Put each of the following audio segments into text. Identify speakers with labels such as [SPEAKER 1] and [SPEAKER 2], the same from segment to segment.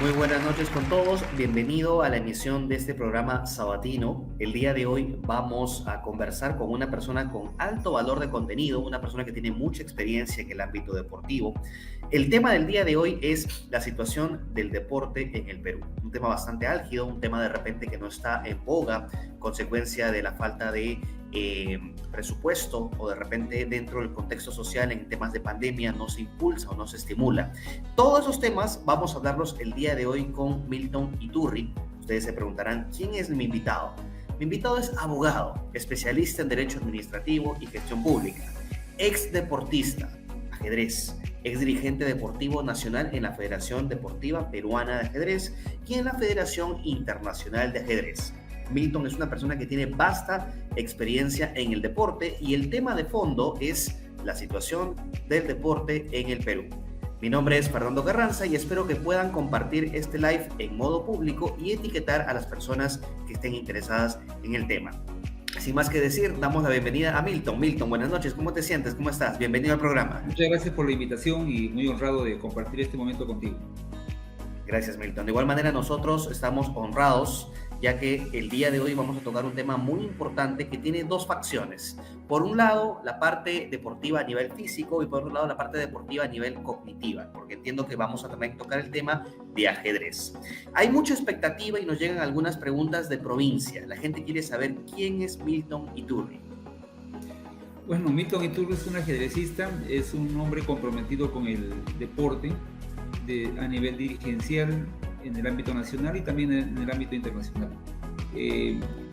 [SPEAKER 1] Muy buenas noches con todos, bienvenido a la emisión de este programa sabatino. El día de hoy vamos a conversar con una persona con alto valor de contenido, una persona que tiene mucha experiencia en el ámbito deportivo. El tema del día de hoy es la situación del deporte en el Perú, un tema bastante álgido, un tema de repente que no está en boga, consecuencia de la falta de presupuesto o de repente dentro del contexto social en temas de pandemia no se impulsa o no se estimula. Todos esos temas vamos a hablarlos el día de hoy con Milton Iturri. Ustedes se preguntarán, ¿quién es mi invitado? Mi invitado es abogado, especialista en Derecho Administrativo y Gestión Pública, ex deportista, ajedrez, ex dirigente deportivo nacional en la Federación Deportiva Peruana de Ajedrez y en la Federación Internacional de Ajedrez. Milton es una persona que tiene vasta experiencia en el deporte y el tema de fondo es la situación del deporte en el Perú. Mi nombre es Fernando Carranza y espero que puedan compartir este live en modo público y etiquetar a las personas que estén interesadas en el tema. Sin más que decir, damos la bienvenida a Milton. Milton, buenas noches, ¿cómo te sientes? ¿Cómo estás? Bienvenido al programa.
[SPEAKER 2] Muchas gracias por la invitación y muy honrado de compartir este momento contigo.
[SPEAKER 1] Gracias, Milton. De igual manera, nosotros estamos honrados, ya que el día de hoy vamos a tocar un tema muy importante que tiene dos facciones. Por un lado, la parte deportiva a nivel físico y por otro lado, la parte deportiva a nivel cognitiva, porque entiendo que vamos a también tocar el tema de ajedrez. Hay mucha expectativa y nos llegan algunas preguntas de provincia. La gente quiere saber quién es Milton Iturri.
[SPEAKER 2] Bueno, Milton Iturri es un ajedrecista, es un hombre comprometido con el deporte a nivel dirigencial en el ámbito nacional y también en el ámbito internacional.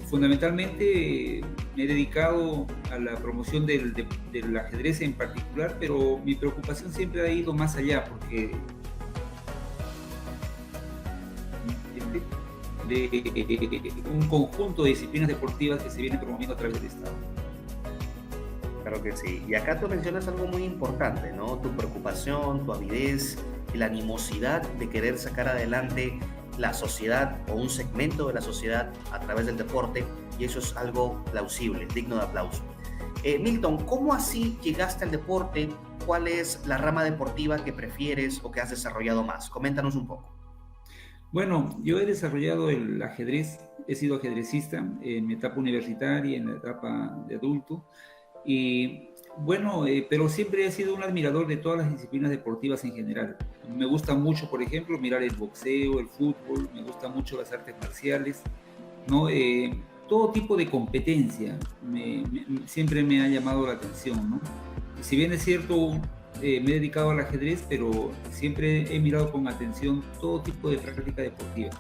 [SPEAKER 2] Fundamentalmente me he dedicado a la promoción del ajedrez en particular, pero mi preocupación siempre ha ido más allá porque de un conjunto de disciplinas deportivas que se vienen promoviendo a través del Estado.
[SPEAKER 1] Claro que sí. Y acá tú mencionas algo muy importante, ¿no? Tu preocupación, tu avidez, la animosidad de querer sacar adelante la sociedad o un segmento de la sociedad a través del deporte, y eso es algo plausible, digno de aplauso. Milton, ¿cómo así llegaste al deporte? ¿Cuál es la rama deportiva que prefieres o que has desarrollado más? Coméntanos un poco.
[SPEAKER 2] Bueno, yo he desarrollado el ajedrez, he sido ajedrecista en mi etapa universitaria, en la etapa de adulto, y bueno, pero siempre he sido un admirador de todas las disciplinas deportivas en general. Me gusta mucho, por ejemplo, mirar el boxeo, el fútbol, me gustan mucho las artes marciales, ¿no? Todo tipo de competencia siempre me ha llamado la atención, ¿no? Y si bien es cierto, me he dedicado al ajedrez, pero siempre he mirado con atención todo tipo de práctica deportiva.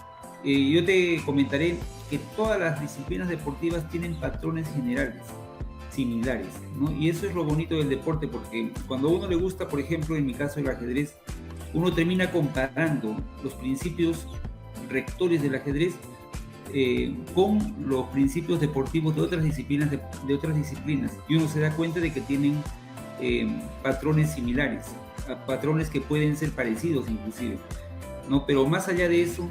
[SPEAKER 2] Yo te comentaré que todas las disciplinas deportivas tienen patrones generales similares, ¿no? Y eso es lo bonito del deporte, porque cuando a uno le gusta, por ejemplo, en mi caso el ajedrez, uno termina comparando los principios rectores del ajedrez con los principios deportivos de otras disciplinas, y uno se da cuenta de que tienen patrones similares, patrones que pueden ser parecidos inclusive, ¿no? Pero más allá de eso,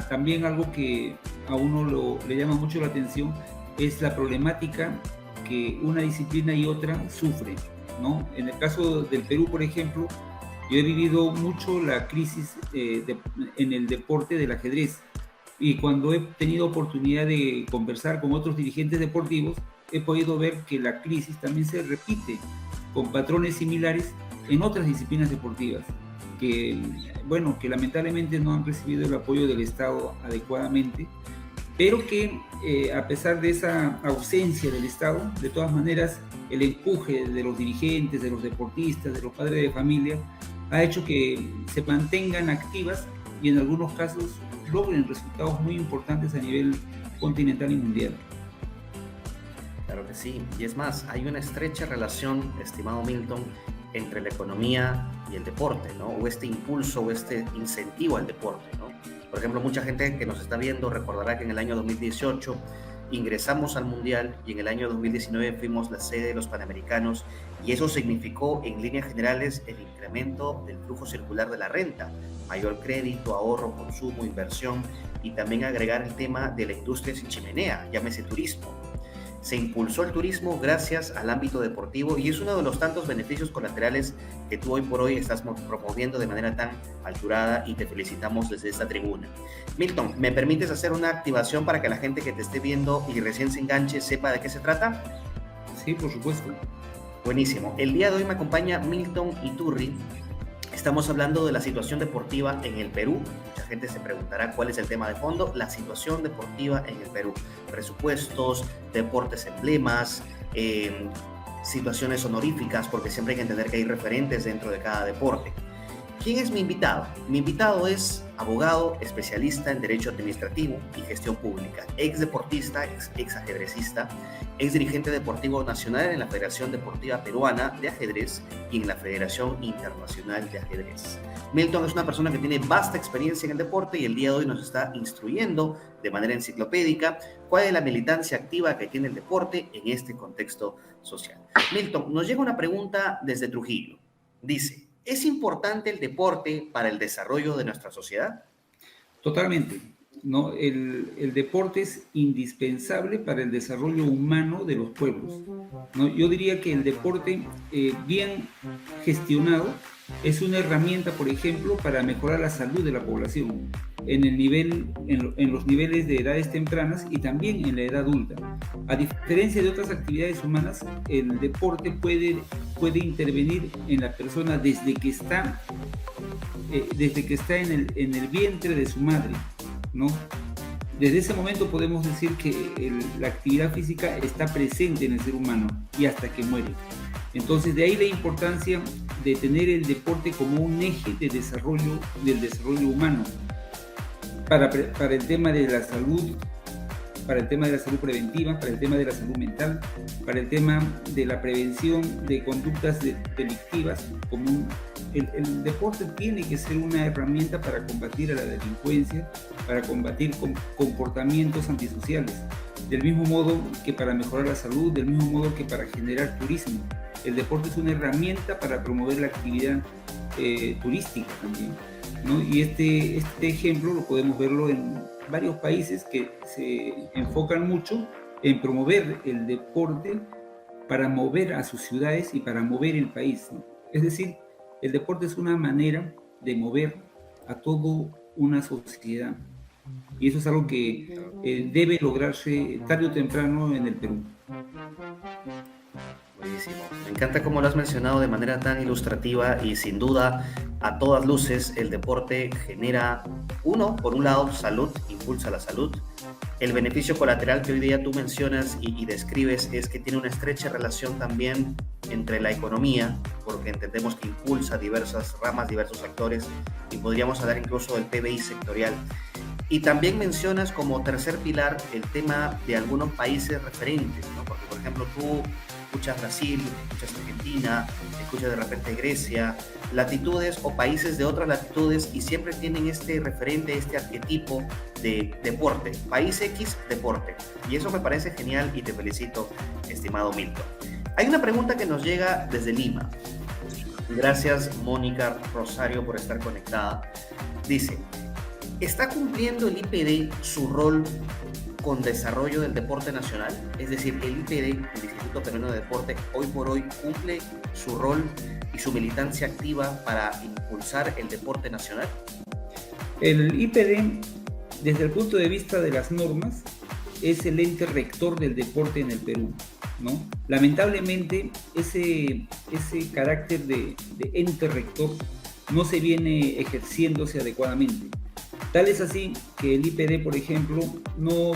[SPEAKER 2] también algo que a uno le llama mucho la atención es la problemática que una disciplina y otra sufren, ¿no? En el caso del Perú, por ejemplo, yo he vivido mucho la crisis en el deporte del ajedrez, y cuando he tenido oportunidad de conversar con otros dirigentes deportivos, he podido ver que la crisis también se repite con patrones similares en otras disciplinas deportivas, que lamentablemente no han recibido el apoyo del Estado adecuadamente, pero que a pesar de esa ausencia del Estado, de todas maneras, el empuje de los dirigentes, de los deportistas, de los padres de familia, ha hecho que se mantengan activas y en algunos casos logren resultados muy importantes a nivel continental y mundial.
[SPEAKER 1] Claro que sí, y es más, hay una estrecha relación, estimado Milton, entre la economía y el deporte, ¿no? O este impulso o este incentivo al deporte, ¿no? Por ejemplo, mucha gente que nos está viendo recordará que en el año 2018 ingresamos al Mundial y en el año 2019 fuimos la sede de los Panamericanos, y eso significó en líneas generales el incremento del flujo circular de la renta, mayor crédito, ahorro, consumo, inversión, y también agregar el tema de la industria sin chimenea, llámese turismo. Se impulsó el turismo gracias al ámbito deportivo y es uno de los tantos beneficios colaterales que tú hoy por hoy estás promoviendo de manera tan alturada y te felicitamos desde esta tribuna. Milton, ¿me permites hacer una activación para que la gente que te esté viendo y recién se enganche sepa de qué se trata?
[SPEAKER 2] Sí, por supuesto.
[SPEAKER 1] Buenísimo. El día de hoy me acompaña Milton Iturri. Estamos hablando de la situación deportiva en el Perú. Mucha gente se preguntará cuál es el tema de fondo. La situación deportiva en el Perú. Presupuestos, deportes emblemas, situaciones honoríficas, porque siempre hay que entender que hay referentes dentro de cada deporte. ¿Quién es mi invitado? Mi invitado es abogado, especialista en Derecho Administrativo y Gestión Pública, ex deportista, ex ajedrecista, ex dirigente deportivo nacional en la Federación Deportiva Peruana de Ajedrez y en la Federación Internacional de Ajedrez. Milton es una persona que tiene vasta experiencia en el deporte y el día de hoy nos está instruyendo de manera enciclopédica cuál es la militancia activa que tiene el deporte en este contexto social. Milton, nos llega una pregunta desde Trujillo. Dice: ¿es importante el deporte para el desarrollo de nuestra sociedad?
[SPEAKER 2] Totalmente, ¿no? El deporte es indispensable para el desarrollo humano de los pueblos, ¿no? Yo diría que el deporte bien gestionado es una herramienta, por ejemplo, para mejorar la salud de la población en los niveles de edades tempranas y también en la edad adulta. A diferencia de otras actividades humanas, el deporte puede intervenir en la persona desde que está en el vientre de su madre, ¿no? Desde ese momento podemos decir que la actividad física está presente en el ser humano y hasta que muere. Entonces, de ahí la importancia de tener el deporte como un eje del desarrollo humano para el tema de la salud, para el tema de la salud preventiva, para el tema de la salud mental, para el tema de la prevención de conductas delictivas. El deporte tiene que ser una herramienta para combatir a la delincuencia, para combatir comportamientos antisociales, del mismo modo que para mejorar la salud, del mismo modo que para generar turismo. El deporte es una herramienta para promover la actividad turística también, ¿no? Y este ejemplo lo podemos verlo en varios países que se enfocan mucho en promover el deporte para mover a sus ciudades y para mover el país, ¿no? Es decir, el deporte es una manera de mover a toda una sociedad. Y eso es algo que debe lograrse tarde o temprano en el Perú.
[SPEAKER 1] Buenísimo. Me encanta cómo lo has mencionado de manera tan ilustrativa y sin duda, a todas luces, el deporte genera, por un lado, salud, impulsa la salud. El beneficio colateral que hoy día tú mencionas y describes es que tiene una estrecha relación también entre la economía, porque entendemos que impulsa diversas ramas, diversos sectores, y podríamos hablar incluso del PBI sectorial. Y también mencionas como tercer pilar el tema de algunos países referentes, ¿no? Porque, por ejemplo, tú escuchas Brasil, escuchas Argentina, escuchas de repente Grecia, latitudes o países de otras latitudes y siempre tienen este referente, este arquetipo de deporte. País X, deporte. Y eso me parece genial y te felicito, estimado Milton. Hay una pregunta que nos llega desde Lima. Gracias, Mónica Rosario, por estar conectada. Dice: ¿está cumpliendo el IPD su rol con desarrollo del deporte nacional? Es decir, el IPD, el Instituto Peruano de Deporte, hoy por hoy cumple su rol y su militancia activa para impulsar el deporte nacional.
[SPEAKER 2] El IPD, desde el punto de vista de las normas, es el ente rector del deporte en el Perú, ¿no? Lamentablemente, ese carácter de ente rector no se viene ejerciéndose adecuadamente. Tal es así que el IPD, por ejemplo, no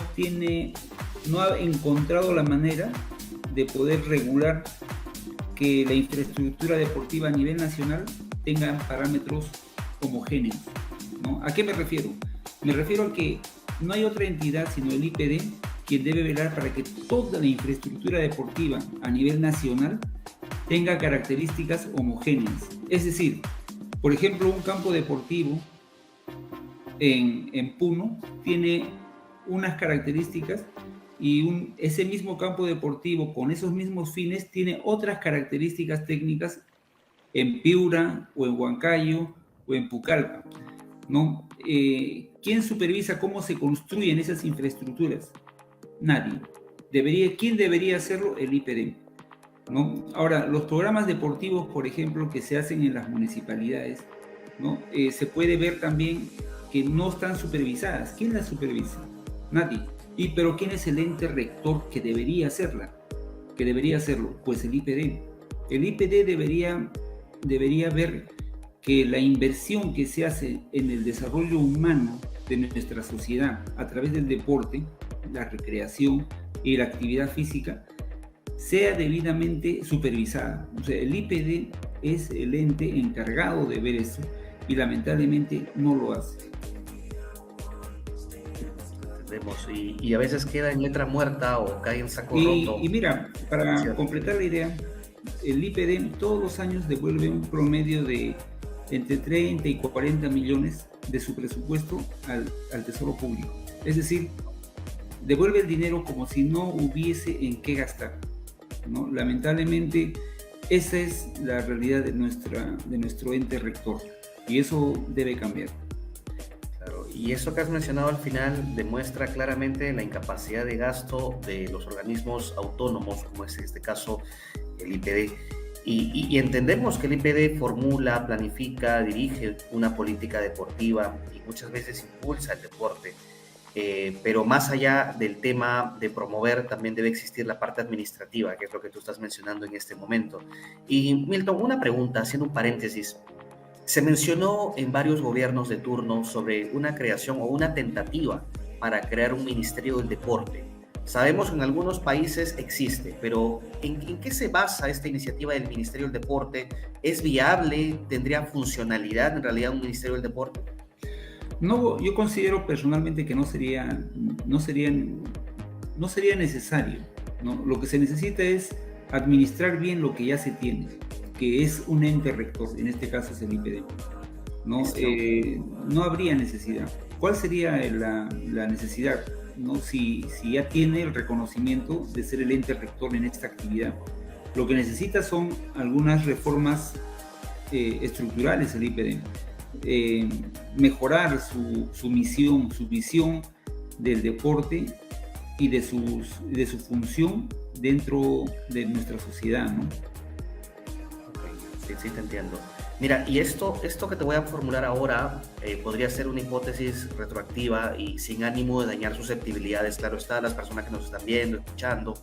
[SPEAKER 2] ha encontrado la manera de poder regular que la infraestructura deportiva a nivel nacional tenga parámetros homogéneos, ¿no? ¿A qué me refiero? Me refiero a que no hay otra entidad sino el IPD quien debe velar para que toda la infraestructura deportiva a nivel nacional tenga características homogéneas. Es decir, por ejemplo, un campo deportivo en Puno tiene unas características y ese mismo campo deportivo con esos mismos fines tiene otras características técnicas en Piura o en Huancayo o en Pucallpa, ¿no? ¿Quién supervisa cómo se construyen esas infraestructuras? Nadie. ¿Quién debería hacerlo? El IPD, ¿no? Ahora, los programas deportivos, por ejemplo, que se hacen en las municipalidades, ¿no? Se puede ver también que no están supervisadas. ¿Quién las supervisa? Nadie. Pero ¿quién es el ente rector que debería hacerla? Que debería hacerlo, pues el IPD. El IPD debería ver que la inversión que se hace en el desarrollo humano de nuestra sociedad a través del deporte, la recreación y la actividad física sea debidamente supervisada. O sea, el IPD es el ente encargado de ver eso y lamentablemente no lo hace.
[SPEAKER 1] Y a veces queda en letra muerta o cae en saco roto.
[SPEAKER 2] Y mira, para completar la idea, el IPD todos los años devuelve un promedio de entre 30 y 40 millones de su presupuesto al Tesoro Público. Es decir, devuelve el dinero como si no hubiese en qué gastar, ¿no? Lamentablemente, esa es la realidad de nuestro ente rector y eso debe cambiar.
[SPEAKER 1] Claro, y eso que has mencionado al final demuestra claramente la incapacidad de gasto de los organismos autónomos, como es en este caso el IPD. Y entendemos que el IPD formula, planifica, dirige una política deportiva y muchas veces impulsa el deporte. Pero más allá del tema de promover, también debe existir la parte administrativa, que es lo que tú estás mencionando en este momento. Y Milton, una pregunta, haciendo un paréntesis. Se mencionó en varios gobiernos de turno sobre una creación o una tentativa para crear un ministerio del deporte. Sabemos que en algunos países existe, pero ¿en qué se basa esta iniciativa del Ministerio del Deporte? ¿Es viable? ¿Tendría funcionalidad en realidad un Ministerio del Deporte?
[SPEAKER 2] No, yo considero personalmente que no sería necesario, ¿no? Lo que se necesita es administrar bien lo que ya se tiene, que es un ente rector, en este caso es el IPD, ¿no? No habría necesidad. ¿Cuál sería la necesidad, ¿no? Si ya tiene el reconocimiento de ser el ente rector en esta actividad? Lo que necesita son algunas reformas estructurales el IPD. Mejorar su misión, su visión del deporte y de su función dentro de nuestra sociedad, ¿no?
[SPEAKER 1] Sí, te entiendo. Mira, y esto que te voy a formular ahora podría ser una hipótesis retroactiva y sin ánimo de dañar susceptibilidades, claro está, las personas que nos están viendo, escuchando.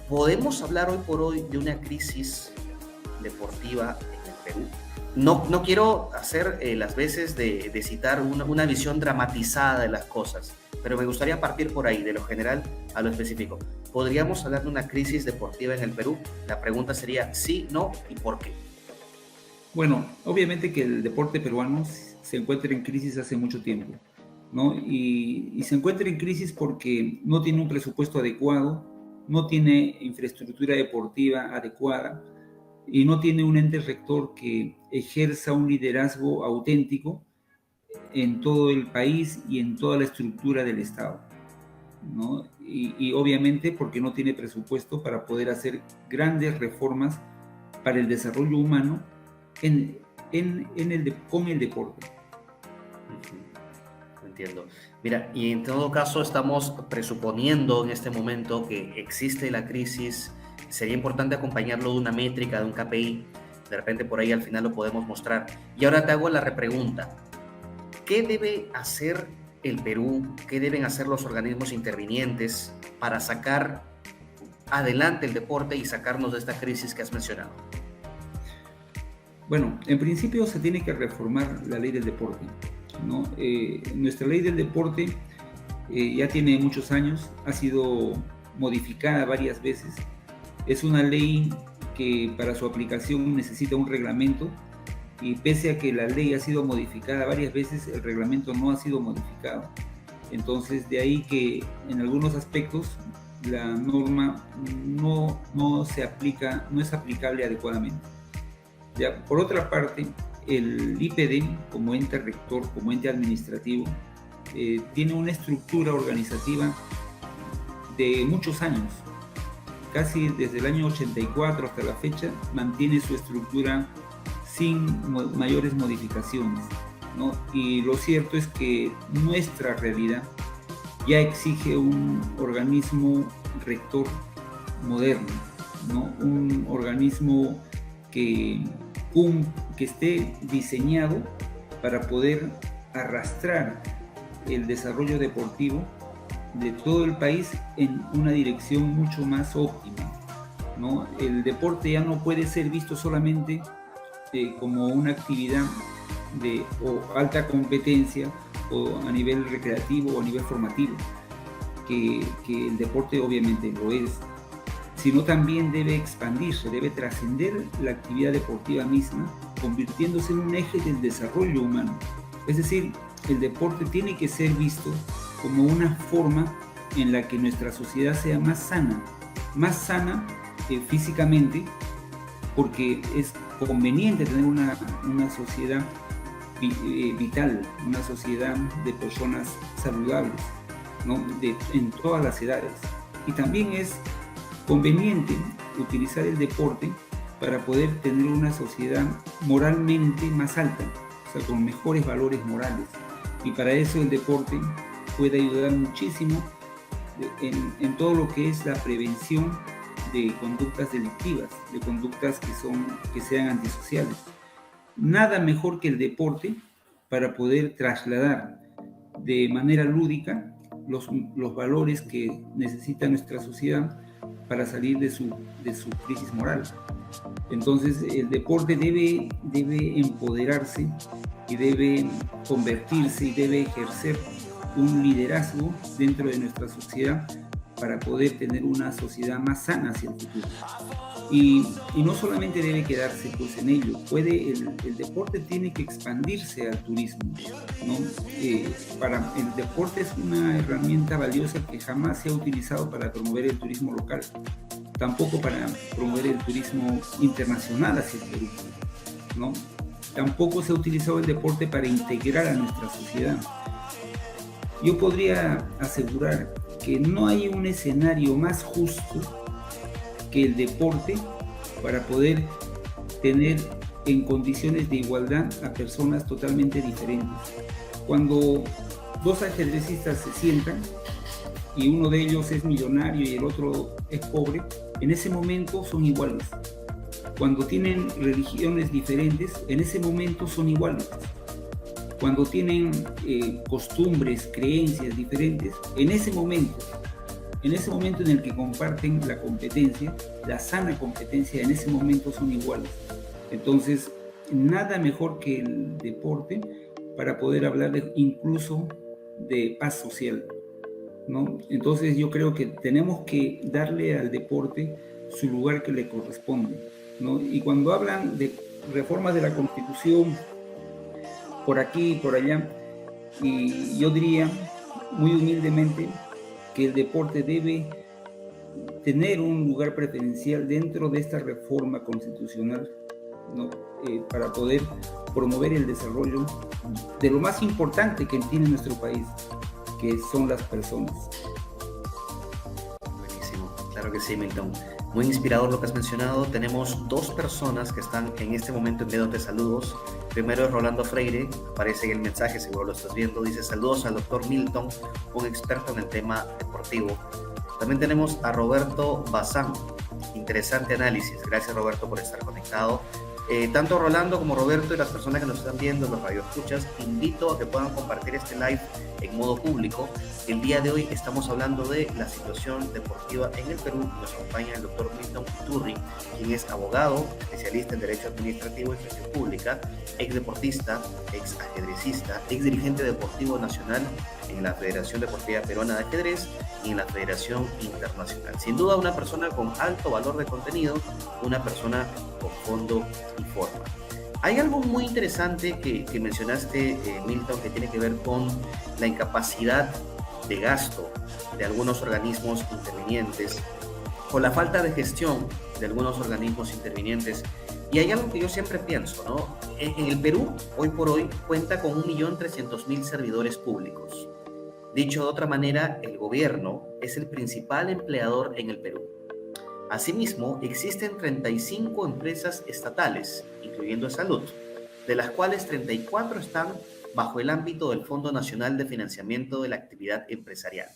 [SPEAKER 1] ¿Podemos hablar hoy por hoy de una crisis deportiva en el Perú? No quiero hacer las veces de citar una visión dramatizada de las cosas, pero me gustaría partir por ahí, de lo general a lo específico. ¿Podríamos hablar de una crisis deportiva en el Perú? La pregunta sería sí, no y por qué.
[SPEAKER 2] Bueno, obviamente que el deporte peruano se encuentra en crisis hace mucho tiempo, ¿no? Y se encuentra en crisis porque no tiene un presupuesto adecuado, no tiene infraestructura deportiva adecuada y no tiene un ente rector que ejerza un liderazgo auténtico en todo el país y en toda la estructura del Estado, ¿no? Y obviamente porque no tiene presupuesto para poder hacer grandes reformas para el desarrollo humano con el deporte.
[SPEAKER 1] Entiendo. Mira, y en todo caso estamos presuponiendo en este momento que existe la crisis. Sería importante acompañarlo de una métrica, de un KPI. De repente por ahí al final lo podemos mostrar. Y ahora te hago la repregunta. ¿Qué debe hacer el Perú? ¿Qué deben hacer los organismos intervinientes para sacar adelante el deporte y sacarnos de esta crisis que has mencionado?
[SPEAKER 2] Bueno, en principio se tiene que reformar la ley del deporte, ¿no? Nuestra ley del deporte ya tiene muchos años, ha sido modificada varias veces. Es una ley que para su aplicación necesita un reglamento y pese a que la ley ha sido modificada varias veces, el reglamento no ha sido modificado. Entonces, de ahí que en algunos aspectos la norma no es aplicable adecuadamente. Ya, por otra parte, el IPD, como ente rector, como ente administrativo, tiene una estructura organizativa de muchos años. Casi desde el año 84 hasta la fecha, mantiene su estructura sin mayores modificaciones, ¿no? Y lo cierto es que nuestra realidad ya exige un organismo rector moderno, ¿no? Un organismo que, que esté diseñado para poder arrastrar el desarrollo deportivo de todo el país en una dirección mucho más óptima, ¿no? El deporte ya no puede ser visto solamente como una actividad de alta competencia o a nivel recreativo o a nivel formativo, que el deporte obviamente lo es, sino también debe expandirse, debe trascender la actividad deportiva misma, convirtiéndose en un eje del desarrollo humano. Es decir, el deporte tiene que ser visto como una forma en la que nuestra sociedad sea más sana físicamente, porque es conveniente tener una sociedad vital, una sociedad de personas saludables, ¿no? En todas las edades. Y también es conveniente utilizar el deporte para poder tener una sociedad moralmente más alta, o sea, con mejores valores morales. Y para eso el deporte puede ayudar muchísimo en todo lo que es la prevención de conductas delictivas, de conductas que sean antisociales. Nada mejor que el deporte para poder trasladar de manera lúdica los valores que necesita nuestra sociedad para salir de su crisis moral. Entonces el deporte debe empoderarse y debe convertirse y debe ejercer un liderazgo dentro de nuestra sociedad para poder tener una sociedad más sana hacia el futuro. Y no solamente debe quedarse pues en ello, el deporte tiene que expandirse al turismo, ¿no? El deporte es una herramienta valiosa que jamás se ha utilizado para promover el turismo local, tampoco para promover el turismo internacional hacia el Perú, ¿no? Tampoco se ha utilizado el deporte para integrar a nuestra sociedad. Yo podría asegurar que no hay un escenario más justo que el deporte para poder tener en condiciones de igualdad a personas totalmente diferentes. Cuando dos ajedrecistas se sientan y uno de ellos es millonario y el otro es pobre, en ese momento son iguales. Cuando tienen religiones diferentes, en ese momento son iguales. Cuando tienen costumbres, creencias diferentes, en ese momento en el que comparten la competencia, la sana competencia, en ese momento son iguales. Entonces, nada mejor que el deporte para poder hablar incluso de paz social, ¿no? Entonces yo creo que tenemos que darle al deporte su lugar que le corresponde, ¿no? Y cuando hablan de reformas de la Constitución, por aquí y por allá, y yo diría muy humildemente que el deporte debe tener un lugar preferencial dentro de esta reforma constitucional, ¿no? Para poder promover el desarrollo de lo más importante que tiene nuestro país, que son las personas.
[SPEAKER 1] Buenísimo, claro que sí, Milton. Muy inspirador lo que has mencionado. Tenemos dos personas que están en este momento enviándote saludos. Primero es Rolando Freire, aparece en el mensaje, seguro lo estás viendo. Dice: saludos al doctor Milton, un experto en el tema deportivo. También tenemos a Roberto Bazán. Interesante análisis. Gracias, Roberto, por estar conectado. Tanto Rolando como Roberto y las personas que nos están viendo, los radioescuchas, invito a que puedan compartir este live en modo público. El día de hoy estamos hablando de la situación deportiva en el Perú. Nos acompaña el doctor Milton Iturri, quien es abogado, especialista en Derecho Administrativo y Gestión Pública, ex deportista, ex ajedrecista, ex dirigente deportivo nacional en la Federación Deportiva Peruana de Ajedrez y en la Federación Internacional. Sin duda, una persona con alto valor de contenido, una persona con fondo y forma. Hay algo muy interesante que mencionaste, Milton, que tiene que ver con la incapacidad de gasto de algunos organismos intervinientes o la falta de gestión de algunos organismos intervinientes. Y hay algo que yo siempre pienso, ¿no? En el Perú, hoy por hoy, cuenta con 1.300.000 servidores públicos. Dicho de otra manera, el gobierno es el principal empleador en el Perú. Asimismo, existen 35 empresas estatales, incluyendo salud, de las cuales 34 están bajo el ámbito del Fondo Nacional de Financiamiento de la Actividad Empresarial.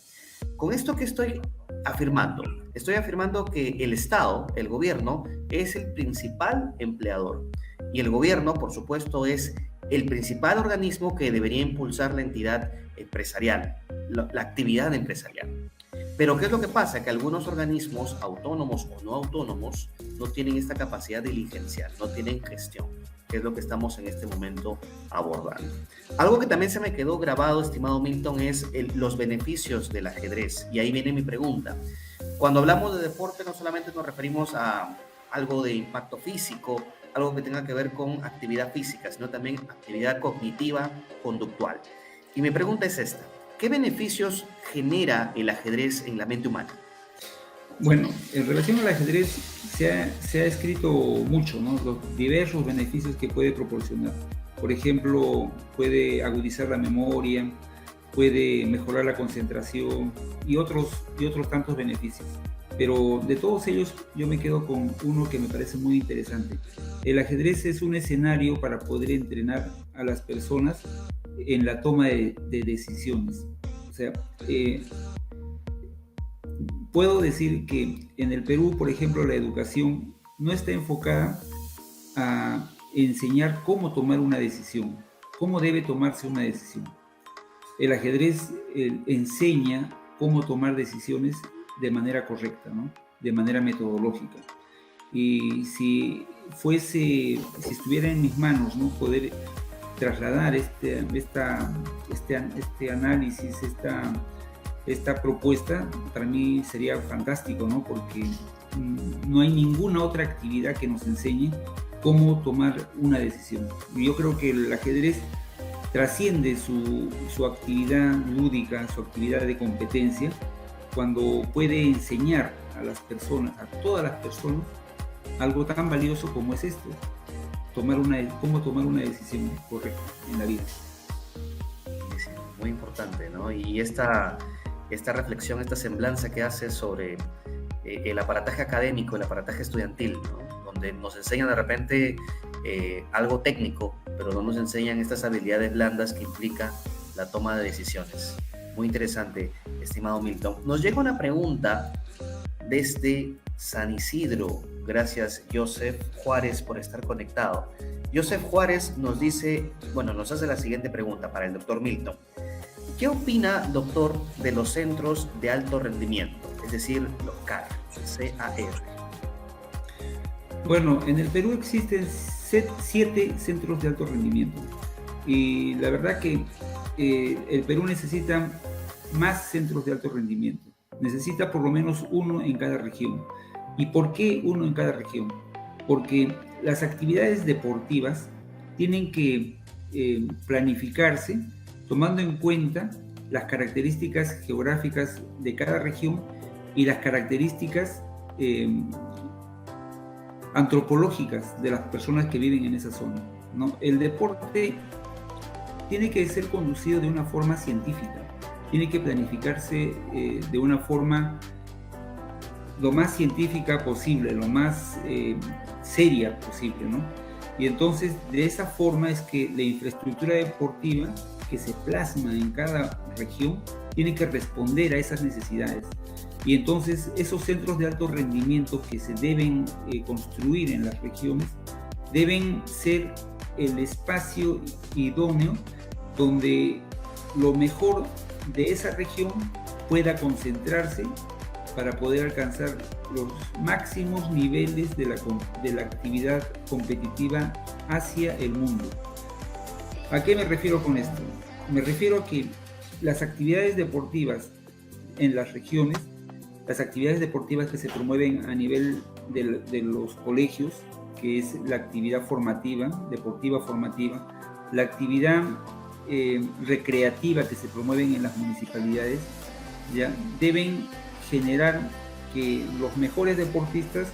[SPEAKER 1] Con esto que estoy afirmando que el Estado, el gobierno, es el principal empleador y el gobierno, por supuesto, es el principal organismo que debería impulsar la entidad empresarial, la actividad empresarial. Pero ¿qué es lo que pasa? Que algunos organismos, autónomos o no autónomos, no tienen esta capacidad diligencial, no tienen gestión, que es lo que estamos en este momento abordando. Algo que también se me quedó grabado, estimado Milton, es los beneficios del ajedrez. Y ahí viene mi pregunta. Cuando hablamos de deporte, no solamente nos referimos a algo de impacto físico, algo que tenga que ver con actividad física, sino también actividad cognitiva, conductual. Y mi pregunta es esta. ¿Qué beneficios genera el ajedrez en la mente humana?
[SPEAKER 2] Bueno, en relación al ajedrez se ha escrito mucho, ¿no? Los diversos beneficios que puede proporcionar. Por ejemplo, puede agudizar la memoria, puede mejorar la concentración y otros tantos beneficios. Pero de todos ellos yo me quedo con uno que me parece muy interesante. El ajedrez es un escenario para poder entrenar a las personas en la toma de decisiones. O sea, puedo decir que en el Perú, por ejemplo, la educación no está enfocada a enseñar cómo tomar una decisión, cómo debe tomarse una decisión. El ajedrez enseña cómo tomar decisiones de manera correcta, ¿no? De manera metodológica. Y si estuviera en mis manos, ¿no? Poder trasladar este análisis, esta propuesta, para mí sería fantástico, ¿no? Porque no hay ninguna otra actividad que nos enseñe cómo tomar una decisión. Y yo creo que el ajedrez trasciende su actividad lúdica, su actividad de competencia, cuando puede enseñar a las personas, a todas las personas, algo tan valioso como es esto. Cómo tomar una decisión correcta en la vida.
[SPEAKER 1] Muy importante, ¿no? Y esta reflexión, esta semblanza que hace sobre el aparataje académico, el aparataje estudiantil, ¿no? Donde nos enseñan de repente algo técnico, pero no nos enseñan estas habilidades blandas que implica la toma de decisiones. Muy interesante, estimado Milton. Nos llega una pregunta desde San Isidro. Gracias, Joseph Juárez, por estar conectado. Joseph Juárez nos hace la siguiente pregunta para el doctor Milton. ¿Qué opina, doctor, de los centros de alto rendimiento, es decir, los CAR?
[SPEAKER 2] Bueno, en el Perú existen 7 centros de alto rendimiento y la verdad que el Perú necesita más centros de alto rendimiento. Necesita por lo menos uno en cada región. ¿Y por qué uno en cada región? Porque las actividades deportivas tienen que planificarse tomando en cuenta las características geográficas de cada región y las características antropológicas de las personas que viven en esa zona, ¿no? El deporte tiene que ser conducido de una forma científica, tiene que planificarse de una forma lo más científica posible, lo más seria posible, ¿no? Y entonces de esa forma es que la infraestructura deportiva que se plasma en cada región tiene que responder a esas necesidades. Y entonces esos centros de alto rendimiento que se deben construir en las regiones deben ser el espacio idóneo donde lo mejor de esa región pueda concentrarse para poder alcanzar los máximos niveles de la actividad competitiva hacia el mundo. ¿A qué me refiero con esto? Me refiero a que las actividades deportivas en las regiones, las actividades deportivas que se promueven a nivel de los colegios, que es la actividad formativa, deportiva formativa, la actividad recreativa que se promueven en las municipalidades, ya deben generar que los mejores deportistas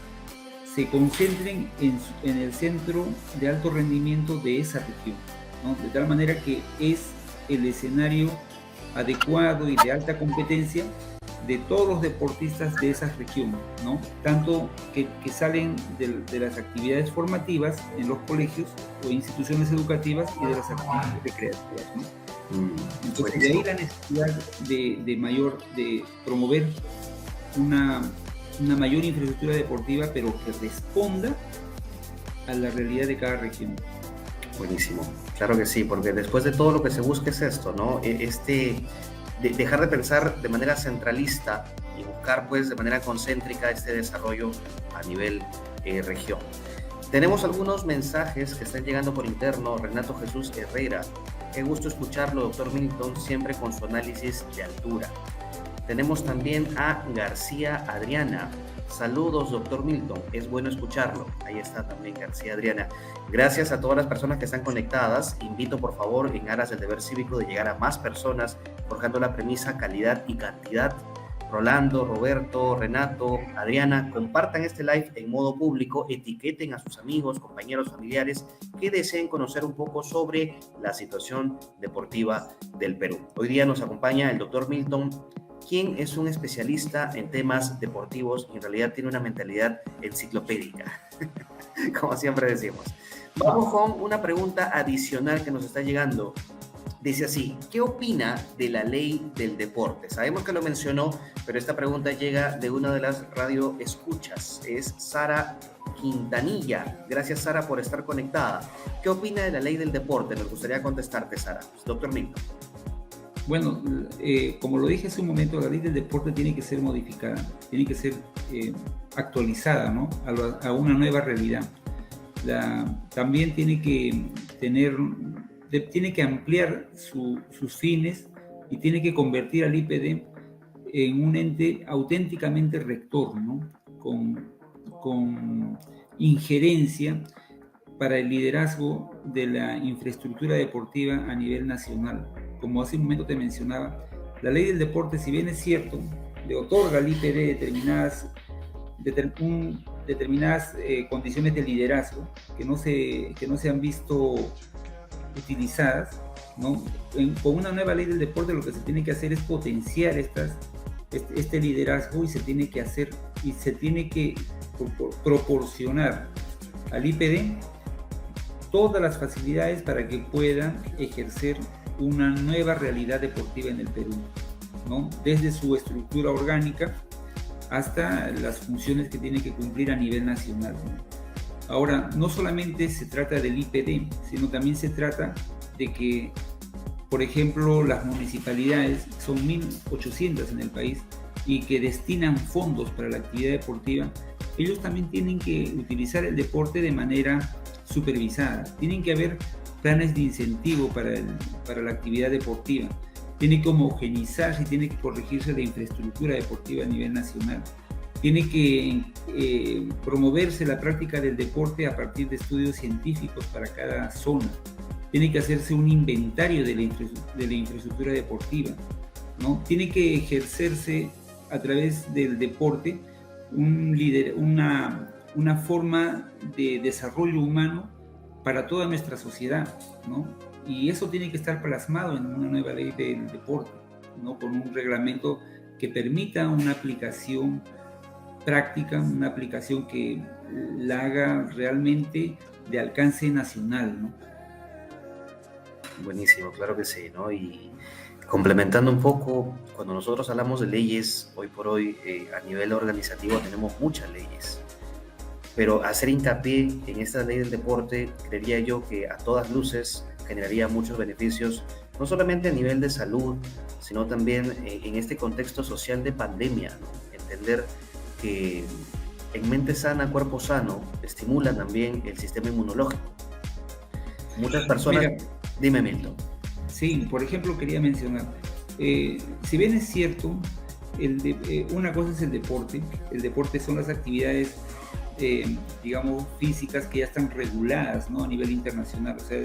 [SPEAKER 2] se concentren en el centro de alto rendimiento de esa región, ¿no? De tal manera que es el escenario adecuado y de alta competencia de todos los deportistas de esa región, ¿no? Tanto que salen de las actividades formativas en los colegios o instituciones educativas y de las actividades recreativas, ¿no? Entonces, de ahí la necesidad de promover una mayor infraestructura deportiva, pero que responda a la realidad de cada región.
[SPEAKER 1] Buenísimo, claro que sí, porque después de todo lo que se busca es esto, ¿no? Dejar de pensar de manera centralista y buscar pues de manera concéntrica este desarrollo a nivel región. Tenemos algunos mensajes que están llegando por interno. Renato Jesús Herrera: qué gusto escucharlo, doctor Milton, siempre con su análisis de altura. Tenemos también a García Adriana: saludos, doctor Milton, es bueno escucharlo. Ahí está también García Adriana. Gracias a todas las personas que están conectadas. Invito, por favor, en aras del deber cívico, de llegar a más personas, forjando la premisa calidad y cantidad. Rolando, Roberto, Renato, Adriana, compartan este live en modo público, etiqueten a sus amigos, compañeros, familiares que deseen conocer un poco sobre la situación deportiva del Perú. Hoy día nos acompaña el doctor Milton, quien es un especialista en temas deportivos y en realidad tiene una mentalidad enciclopédica, como siempre decimos. Vamos con una pregunta adicional que nos está llegando. Dice así: ¿qué opina de la ley del deporte? Sabemos que lo mencionó, pero esta pregunta llega de una de las radio escuchas. Es Sara Quintanilla. Gracias, Sara, por estar conectada. ¿Qué opina de la ley del deporte? Nos gustaría contestarte, Sara. Doctor Milton.
[SPEAKER 2] Bueno, como lo dije hace un momento, la ley del deporte tiene que ser modificada, tiene que ser actualizada, ¿no? A una nueva realidad. También tiene que ampliar sus fines y tiene que convertir al IPD en un ente auténticamente rector, ¿no? Con injerencia para el liderazgo de la infraestructura deportiva a nivel nacional. Como hace un momento te mencionaba, la ley del deporte, si bien es cierto, le otorga al IPD determinadas condiciones de liderazgo que no se han visto utilizadas, ¿no? Con una nueva ley del deporte lo que se tiene que hacer es potenciar este liderazgo, y se tiene que proporcionar al IPD todas las facilidades para que pueda ejercer una nueva realidad deportiva en el Perú, ¿no? Desde su estructura orgánica hasta las funciones que tiene que cumplir a nivel nacional, ¿no? Ahora, no solamente se trata del IPD, sino también se trata de que, por ejemplo, las municipalidades, son 1.800 en el país, y que destinan fondos para la actividad deportiva, ellos también tienen que utilizar el deporte de manera supervisada. Tienen que haber planes de incentivo para la actividad deportiva. Tiene que homogeneizarse y tiene que corregirse la infraestructura deportiva a nivel nacional. Tiene que promoverse la práctica del deporte a partir de estudios científicos para cada zona. Tiene que hacerse un inventario de la infraestructura deportiva, ¿no? Tiene que ejercerse a través del deporte una forma de desarrollo humano para toda nuestra sociedad, ¿no? Y eso tiene que estar plasmado en una nueva ley del deporte, ¿no? Con un reglamento que permita una aplicación práctica, una aplicación que la haga realmente de alcance nacional, ¿no?
[SPEAKER 1] Buenísimo, claro que sí, ¿no? Y complementando un poco, cuando nosotros hablamos de leyes, hoy por hoy a nivel organizativo tenemos muchas leyes, pero hacer hincapié en esta ley del deporte, creería yo que a todas luces generaría muchos beneficios, no solamente a nivel de salud, sino también en este contexto social de pandemia, ¿no? Entender que en mente sana, cuerpo sano, estimula también el sistema inmunológico. Muchas personas... Mira, dime, Milton.
[SPEAKER 2] Sí, por ejemplo, quería mencionar, si bien es cierto, una cosa es el deporte son las actividades, digamos, físicas que ya están reguladas, ¿no? A nivel internacional. O sea,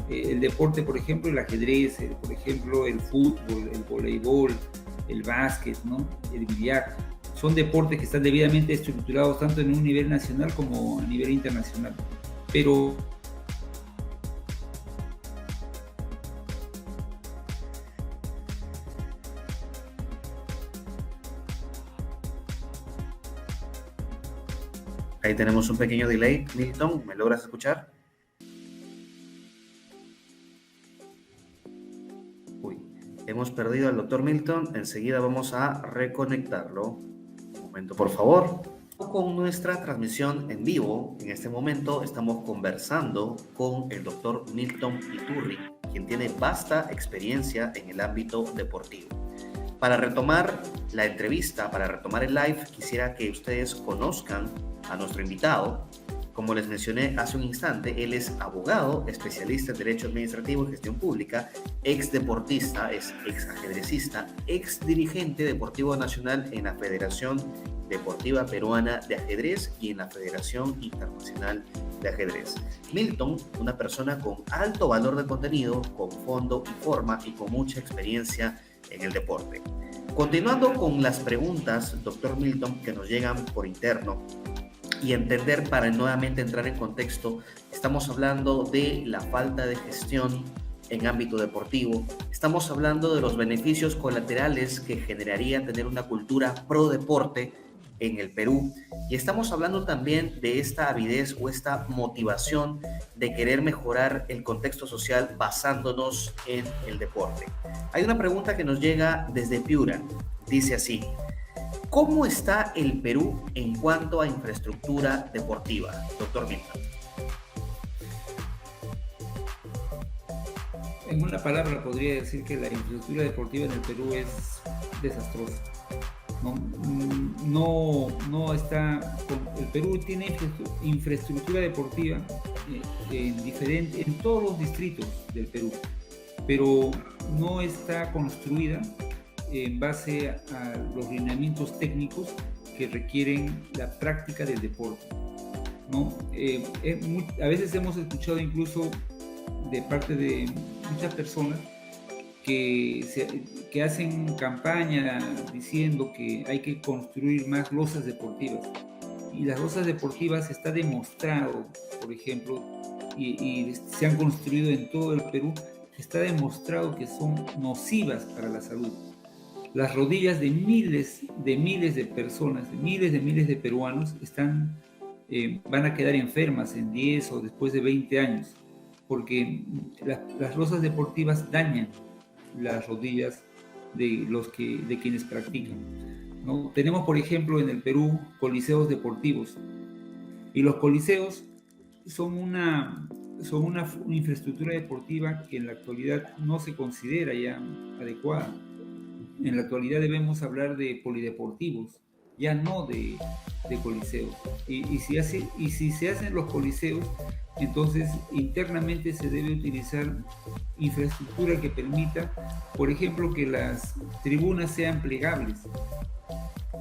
[SPEAKER 2] el deporte, por ejemplo, el ajedrez, por ejemplo, el fútbol, el voleibol, el básquet, ¿no? El billar, son deportes que están debidamente estructurados tanto en un nivel nacional como a nivel internacional. Pero
[SPEAKER 1] Ahí tenemos un pequeño delay. Milton, ¿me logras escuchar? Uy, hemos perdido al doctor Milton. Enseguida vamos a reconectarlo. Un momento, por favor. Con nuestra transmisión en vivo, en este momento estamos conversando con el doctor Milton Iturri, quien tiene vasta experiencia en el ámbito deportivo. Para retomar la entrevista, para retomar el live, quisiera que ustedes conozcan a nuestro invitado. Como les mencioné hace un instante, él es abogado, especialista en Derecho Administrativo y Gestión Pública, ex deportista, es ex ajedrecista, ex dirigente deportivo nacional en la Federación Deportiva Peruana de Ajedrez y en la Federación Internacional de Ajedrez. Milton, una persona con alto valor de contenido, con fondo y forma y con mucha experiencia en el deporte. Continuando con las preguntas, doctor Milton, que nos llegan por interno y entender para nuevamente entrar en contexto, estamos hablando de la falta de gestión en ámbito deportivo, estamos hablando de los beneficios colaterales que generaría tener una cultura pro deporte en el Perú y estamos hablando también de esta avidez o esta motivación de querer mejorar el contexto social basándonos en el deporte. Hay una pregunta que nos llega desde Piura, dice así: ¿cómo está el Perú en cuanto a infraestructura deportiva, doctor Milton?
[SPEAKER 2] En una palabra podría decir que la infraestructura deportiva en el Perú es desastrosa. No está. El Perú tiene infraestructura deportiva en todos los distritos del Perú, pero no está construida en base a los lineamientos técnicos que requieren la práctica del deporte, ¿no? A veces hemos escuchado incluso de parte de muchas personas que hacen campaña diciendo que hay que construir más losas deportivas. Y las losas deportivas está demostrado, por ejemplo, y se han construido en todo el Perú, está demostrado que son nocivas para la salud. Las rodillas de miles de personas, de miles de peruanos van a quedar enfermas en 10 o después de 20 años, porque las losas deportivas dañan las rodillas de quienes practican, ¿no? Tenemos, por ejemplo, en el Perú coliseos deportivos, y los coliseos son una infraestructura deportiva que en la actualidad no se considera ya adecuada. En la actualidad debemos hablar de polideportivos, ya no de coliseos. Y si se hacen los coliseos, entonces internamente se debe utilizar infraestructura que permita, por ejemplo, que las tribunas sean plegables,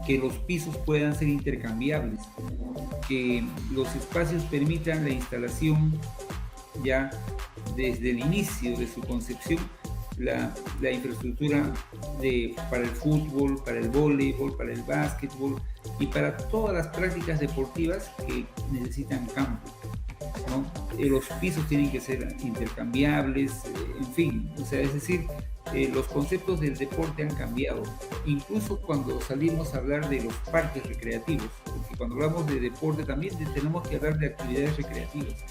[SPEAKER 2] que los pisos puedan ser intercambiables, que los espacios permitan la instalación ya desde el inicio de su concepción, la infraestructura para el fútbol, para el voleibol, para el básquetbol y para todas las prácticas deportivas que necesitan campo, ¿no? Los pisos tienen que ser intercambiables, en fin, o sea, es decir, los conceptos del deporte han cambiado, incluso cuando salimos a hablar de los parques recreativos, porque cuando hablamos de deporte también tenemos que hablar de actividades recreativas,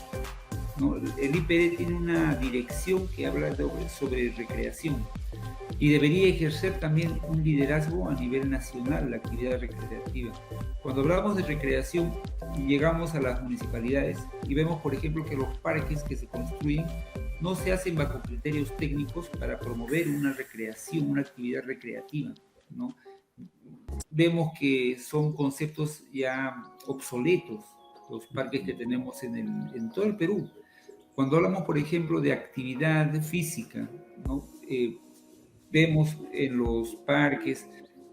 [SPEAKER 2] ¿no? El IPD tiene una dirección que habla sobre recreación y debería ejercer también un liderazgo a nivel nacional la actividad recreativa. Cuando hablamos de recreación, llegamos a las municipalidades y vemos, por ejemplo, que los parques que se construyen no se hacen bajo criterios técnicos para promover una recreación, una actividad recreativa, ¿no? Vemos que son conceptos ya obsoletos los parques que tenemos en todo el Perú. Cuando hablamos, por ejemplo, de actividad física, ¿no? Vemos en los parques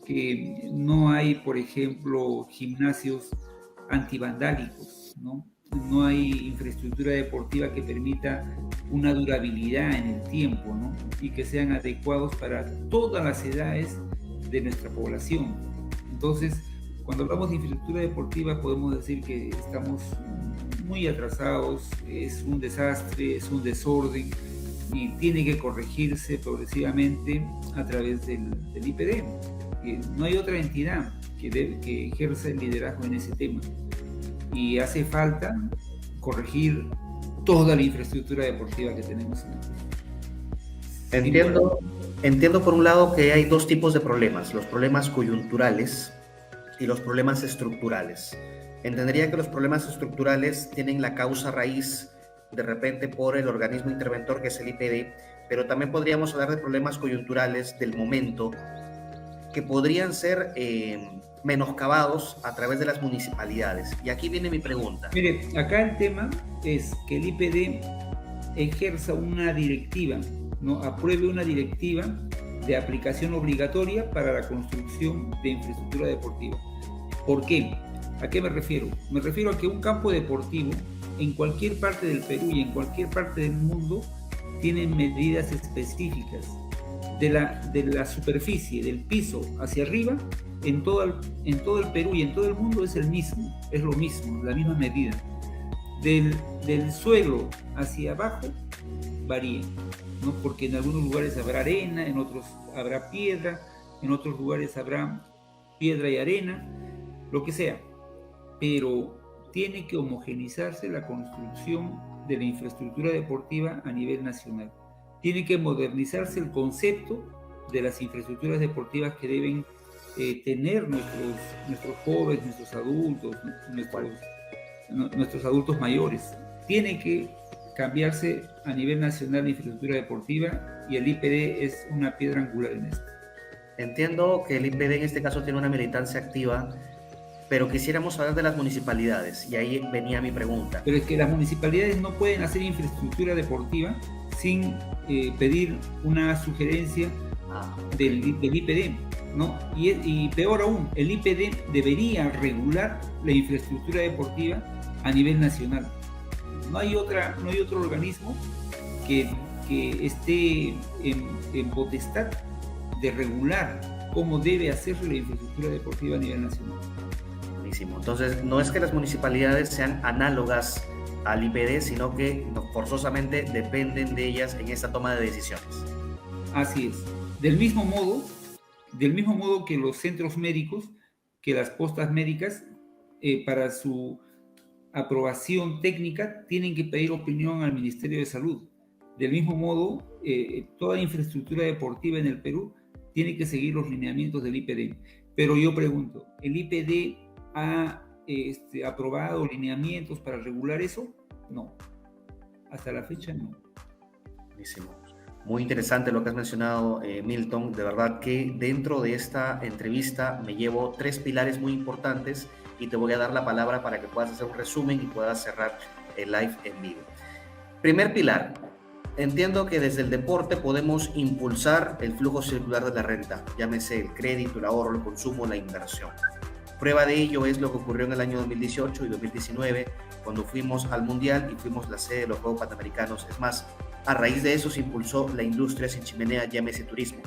[SPEAKER 2] que no hay, por ejemplo, gimnasios antivandálicos, ¿no? No hay infraestructura deportiva que permita una durabilidad en el tiempo, ¿no? Y que sean adecuados para todas las edades de nuestra población. Entonces, cuando hablamos de infraestructura deportiva, podemos decir que estamos muy atrasados, es un desastre, es un desorden y tiene que corregirse progresivamente a través del IPD. No hay otra entidad que ejerza el liderazgo en ese tema. y hace falta corregir toda la infraestructura deportiva que tenemos en el país.
[SPEAKER 1] Entiendo por un lado que hay dos tipos de problemas, los problemas coyunturales y los problemas estructurales. Entendería que los problemas estructurales tienen la causa raíz de repente por el organismo interventor que es el IPD, pero también podríamos hablar de problemas coyunturales del momento que podrían ser menoscabados a través de las municipalidades. Y aquí viene mi pregunta.
[SPEAKER 2] Mire, acá el tema es que el IPD ejerza una directiva, ¿no? Apruebe una directiva de aplicación obligatoria para la construcción de infraestructura deportiva. ¿Por qué? ¿A qué me refiero? Me refiero a que un campo deportivo en cualquier parte del Perú y en cualquier parte del mundo tiene medidas específicas de la superficie, del piso hacia arriba, en todo el Perú y en todo el mundo es lo mismo, la misma medida. Del suelo hacia abajo varía, ¿no? Porque en algunos lugares habrá arena, en otros habrá piedra, en otros lugares habrá piedra y arena, lo que sea, pero tiene que homogeneizarse la construcción de la infraestructura deportiva a nivel nacional. Tiene que modernizarse el concepto de las infraestructuras deportivas que deben tener nuestros jóvenes, nuestros adultos, nuestros adultos mayores. Tiene que cambiarse a nivel nacional la infraestructura deportiva y el IPD es una piedra angular en esto.
[SPEAKER 1] Entiendo que el IPD en este caso tiene una militancia activa, pero quisiéramos hablar de las municipalidades y ahí venía mi pregunta.
[SPEAKER 2] Pero es que las municipalidades no pueden hacer infraestructura deportiva sin pedir una sugerencia del IPD, ¿no? Y peor aún, el IPD debería regular la infraestructura deportiva a nivel nacional. No hay otro organismo que esté en potestad de regular cómo debe hacerse la infraestructura deportiva a nivel nacional.
[SPEAKER 1] Buenísimo. Entonces, no es que las municipalidades sean análogas al IPD, sino que forzosamente dependen de ellas en esta toma de decisiones.
[SPEAKER 2] Así es. Del mismo modo que los centros médicos, que las postas médicas, para su aprobación técnica, tienen que pedir opinión al Ministerio de Salud. Del mismo modo, toda infraestructura deportiva en el Perú tiene que seguir los lineamientos del IPD. Pero yo pregunto, ¿el IPD ha aprobado lineamientos para regular eso? No. Hasta la fecha no.
[SPEAKER 1] Buenísimo. Muy interesante lo que has mencionado, Milton. De verdad que dentro de esta entrevista me llevo 3 pilares muy importantes y te voy a dar la palabra para que puedas hacer un resumen y puedas cerrar el live en vivo. Primer pilar. Entiendo que desde el deporte podemos impulsar el flujo circular de la renta, llámese el crédito, el ahorro, el consumo, la inversión. Prueba de ello es lo que ocurrió en el año 2018 y 2019, cuando fuimos al Mundial y fuimos la sede de los Juegos Panamericanos. Es más, a raíz de eso se impulsó la industria sin chimenea, llámese turismo.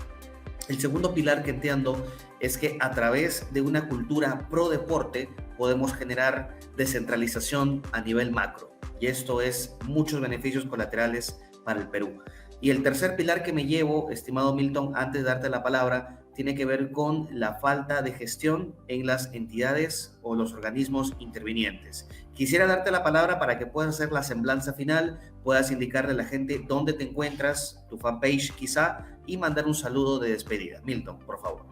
[SPEAKER 1] El segundo pilar que entiendo es que a través de una cultura pro deporte podemos generar descentralización a nivel macro. Y esto es muchos beneficios colaterales para el Perú. Y el tercer pilar que me llevo, estimado Milton, antes de darte la palabra, tiene que ver con la falta de gestión en las entidades o los organismos intervinientes. Quisiera darte la palabra para que puedas hacer la semblanza final, puedas indicarle a la gente dónde te encuentras, tu fanpage quizá, y mandar un saludo de despedida. Milton, por favor.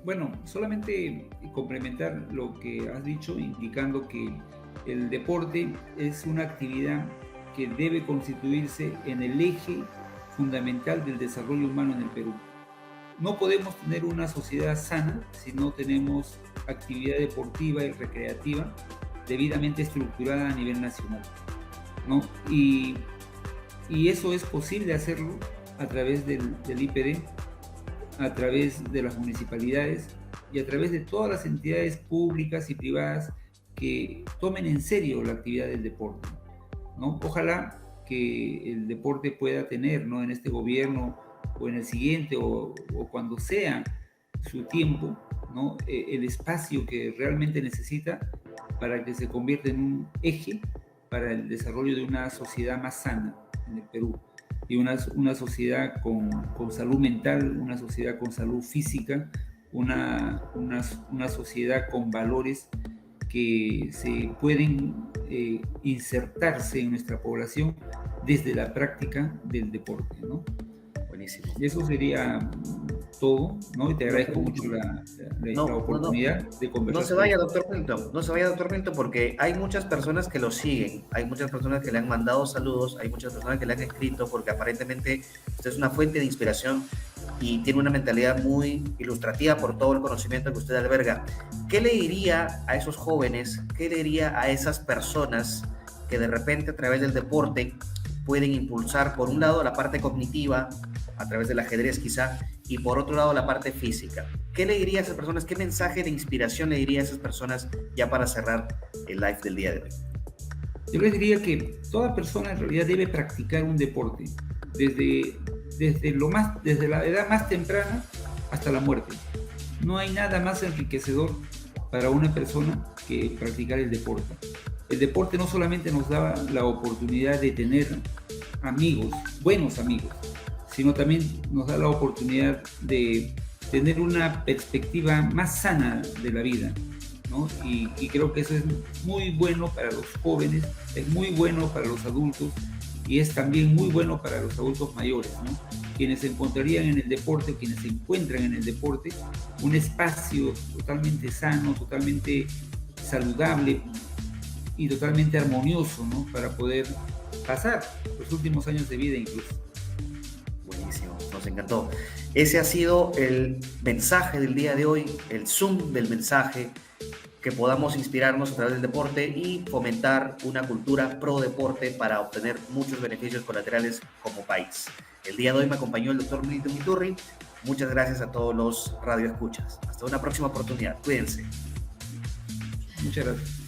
[SPEAKER 2] Bueno, solamente complementar lo que has dicho, indicando que el deporte es una actividad que debe constituirse en el eje fundamental del desarrollo humano en el Perú. No podemos tener una sociedad sana si no tenemos actividad deportiva y recreativa debidamente estructurada a nivel nacional, ¿no? Y eso es posible hacerlo a través del IPD, a través de las municipalidades y a través de todas las entidades públicas y privadas que tomen en serio la actividad del deporte, ¿no? Ojalá que el deporte pueda tener, ¿no?, en este gobierno o en el siguiente o cuando sea su tiempo, ¿no?, el espacio que realmente necesita para que se convierta en un eje para el desarrollo de una sociedad más sana en el Perú y una sociedad con salud mental, una sociedad con salud física, una sociedad con valores que se pueden insertarse en nuestra población desde la práctica del deporte, ¿no?
[SPEAKER 1] Buenísimo.
[SPEAKER 2] Y eso sería todo, ¿no? Y te agradezco mucho la oportunidad de conversar.
[SPEAKER 1] No se vaya, doctor Milton, no se vaya, doctor Milton, porque hay muchas personas que lo siguen, hay muchas personas que le han mandado saludos, hay muchas personas que le han escrito, porque aparentemente usted es una fuente de inspiración y tiene una mentalidad muy ilustrativa por todo el conocimiento que usted alberga. ¿Qué le diría a esos jóvenes, qué le diría a esas personas que de repente a través del deporte pueden impulsar, por un lado, la parte cognitiva, a través del ajedrez quizá, y por otro lado la parte física? ¿Qué le diría a esas personas? ¿Qué mensaje de inspiración le diría a esas personas ya para cerrar el live del día de hoy?
[SPEAKER 2] Yo les diría que toda persona en realidad debe practicar un deporte desde la edad más temprana hasta la muerte. No hay nada más enriquecedor para una persona que practicar el deporte. El deporte no solamente nos da la oportunidad de tener amigos, buenos amigos, sino también nos da la oportunidad de tener una perspectiva más sana de la vida, ¿no? Y creo que eso es muy bueno para los jóvenes, es muy bueno para los adultos y es también muy bueno para los adultos mayores, ¿no? Quienes encontrarían en el deporte, quienes se encuentran en el deporte, un espacio totalmente sano, totalmente saludable y totalmente armonioso, ¿no? Para poder pasar los últimos años de vida incluso.
[SPEAKER 1] Buenísimo, nos encantó. Ese ha sido el mensaje del día de hoy, el zoom del mensaje, que podamos inspirarnos a través del deporte y fomentar una cultura pro deporte para obtener muchos beneficios colaterales como país. El día de hoy me acompañó el doctor Milton Iturri. Muchas gracias a todos los radioescuchas. Hasta una próxima oportunidad. Cuídense.
[SPEAKER 2] Muchas gracias.